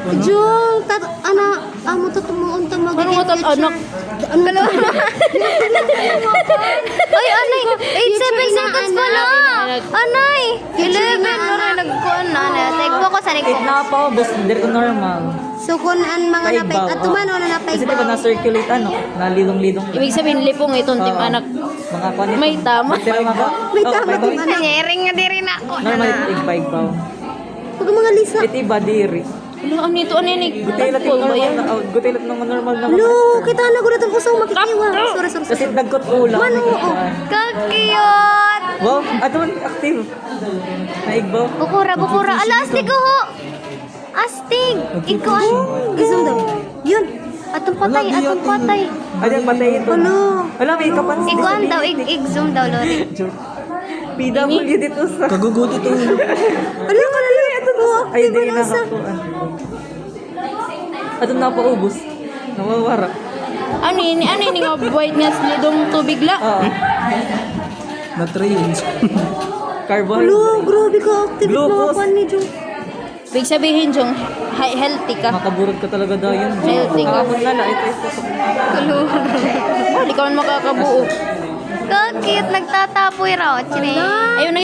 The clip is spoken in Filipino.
Jung, amo to tumuon ta mag Ano nga anak? Ano na? Ay, anay, 8-7 seconds pa na. Anay, 11 na rin nagkuhan na. Tagpo ko sa Wait next. na pa, boss. Hindi ko normal. So kung an mga napay Paigbaw, at tumano na napay. Kasi diba na-circulate nalilong-lidong. Ibig sabihin, lipong itong tim anak. Mga kwan May tama. May tama paigbaw. tong anak. Nyering nga diri na ako. Normal paigbaw. Pag mga lisa. Iti ba diri? Ano ang nito? Ano yan? Gutilat Tagpol yung ba normal yan? na out. Gutilat ng normal na Lo, kita na gulat ang usaw makikiwa. Sorry. Kasi dagkot ulam. Mano, oo. Kakiyot. Wow, adon active. Naigbaw. Bukura. Ala, astig ko ho. Astig. Ikaw ay. Isang daw. Yun. Atong patay. Adyan patay ito. Ano? Wala, may kapansin. Iguan daw, ig-zoom daw, Lori. PW dito sa... Kaguguti to. Ano ka na lang? Ito mo. Ay, di na nakakuan. Adon na pa ubos. Nawawara. Ano yun nga white nga slidong tubig la? Oo. Na 3 inch. Carbohydrate. Lo, grabe ka. Active mga Glucose. pan ni Jung. Ibig sabihin, Jung, healthy ka. Makaburog ka talaga daw yun. Healthy ka. Kahapon na ito. Well, ikaw man makakabuo. Kakiyot, nagtatapoy raw. Chinay. Ayun na